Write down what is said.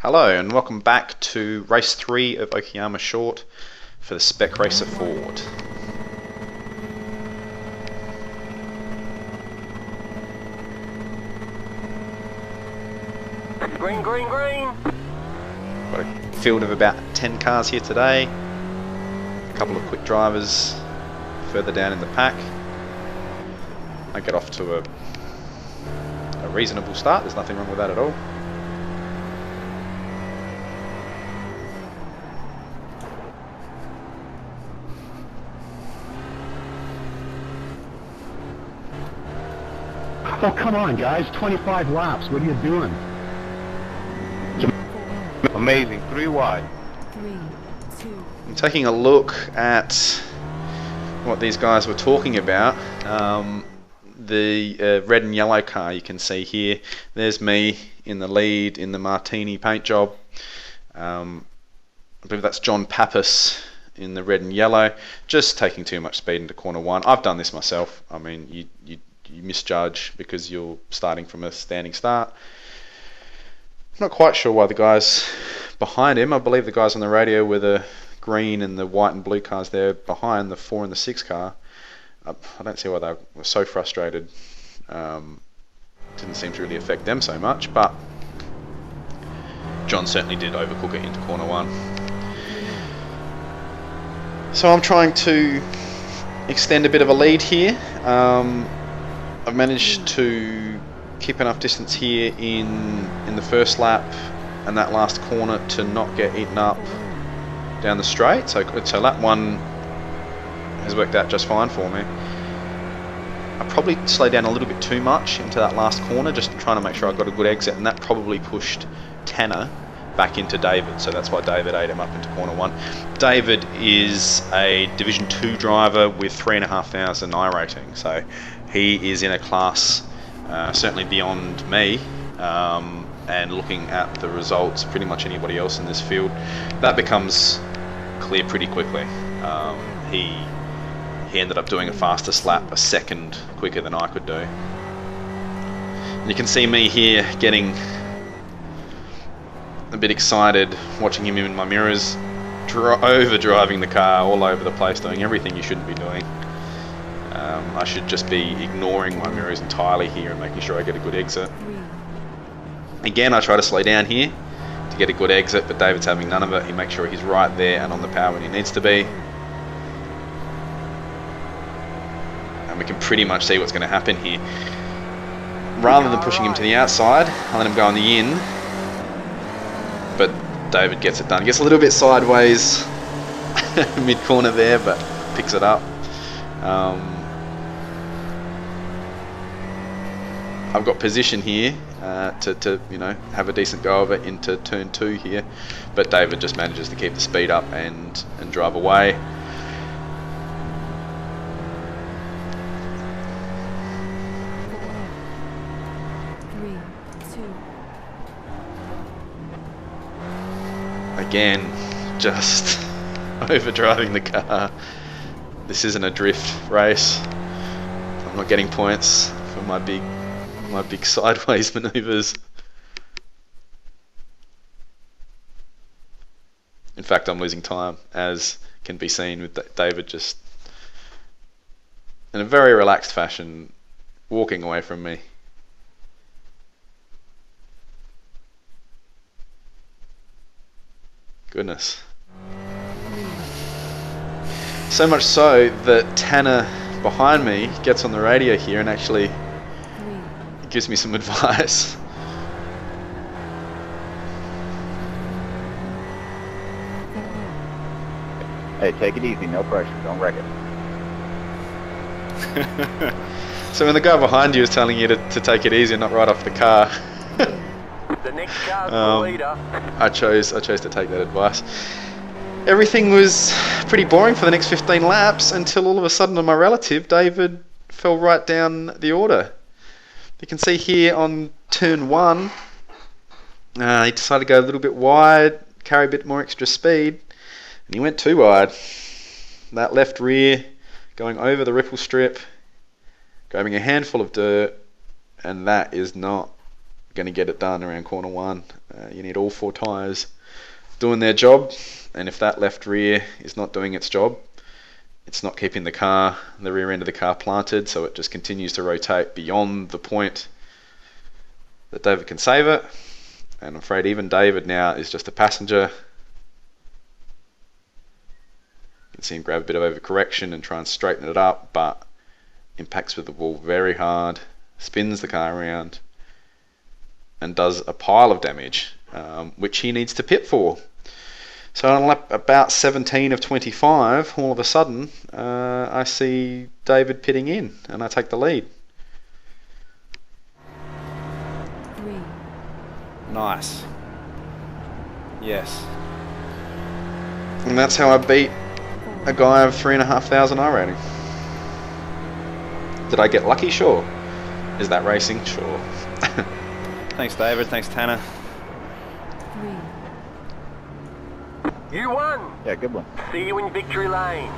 Hello and welcome back to race 3 of Okayama Short for the Spec Racer Ford. Green, green, green! Got a field of about 10 cars here today, a couple of quick drivers further down in the pack. I get off to a reasonable start, there's nothing wrong with that at all. Oh, come on, guys. 25 laps. What are you doing? Amazing. 3 wide. 3, 2. I'm taking a look at what these guys were talking about. The red and yellow car you can see here. There's me in the lead in the Martini paint job. I believe that's John Pappas in the red and yellow, just taking too much speed into corner 1. I've done this myself. I mean, you misjudge because you're starting from a standing start. I'm not quite sure why the guys behind him, I believe the guys on the radio were the green and the white and blue cars there behind the 4 and the 6 car. I don't see why they were so frustrated. Didn't seem to really affect them so much, but John certainly did overcook it into corner 1. So I'm trying to extend a bit of a lead here. I've managed to keep enough distance here in the first lap and that last corner to not get eaten up down the straight. So lap 1 has worked out just fine for me. I probably slowed down a little bit too much into that last corner, just trying to make sure I got a good exit, and that probably pushed Tanner back into David, so that's why David ate him up into corner 1. David is a Division 2 driver with 3,500 iRacing, so he is in a class certainly beyond me, and looking at the results, pretty much anybody else in this field, that becomes clear pretty quickly. He ended up doing a fastest lap a second quicker than I could do. And you can see me here getting a bit excited, watching him in my mirrors, over driving the car all over the place, doing everything you shouldn't be doing. I should just be ignoring my mirrors entirely here and making sure I get a good exit. Again, I try to slow down here to get a good exit, but David's having none of it. He makes sure he's right there and on the power when he needs to be. And we can pretty much see what's going to happen here. Rather than pushing him to the outside, I let him go on the in. But David gets it done. He gets a little bit sideways mid-corner there, but picks it up. I've got position here to have a decent go of it into turn 2 here, but David just manages to keep the speed up and drive away. Again, just overdriving the car. This isn't a drift race. I'm not getting points for my big sideways maneuvers. In fact, I'm losing time, as can be seen with David just in a very relaxed fashion walking away from me. Goodness. So much so that Tanner behind me gets on the radio here and actually gives me some advice. Hey, take it easy. No pressure. Don't wreck it. So when the guy behind you is telling you to take it easy and not right off the car, The next car's the leader. I chose to take that advice. Everything was pretty boring for the next 15 laps until all of a sudden on my relative, David fell right down the order. You can see here on turn 1, he decided to go a little bit wide, carry a bit more extra speed, and he went too wide. That left rear going over the ripple strip, grabbing a handful of dirt, and that is not going to get it done around corner 1. You need all 4 tyres doing their job, and if that left rear is not doing its job, it's not keeping the rear end of the car planted, so it just continues to rotate beyond the point that David can save it. And I'm afraid even David now is just a passenger. You can see him grab a bit of overcorrection and try and straighten it up, but impacts with the wall very hard, spins the car around, and does a pile of damage, which he needs to pit for. So on lap about 17 of 25, all of a sudden, I see David pitting in, and I take the lead. 3, Nice. Yes. And that's how I beat a guy of 3,500 iRating. Did I get lucky? Sure. Is that racing? Sure. Thanks, David. Thanks, Tanner. 3, You won. Yeah, good one. See you in victory lane.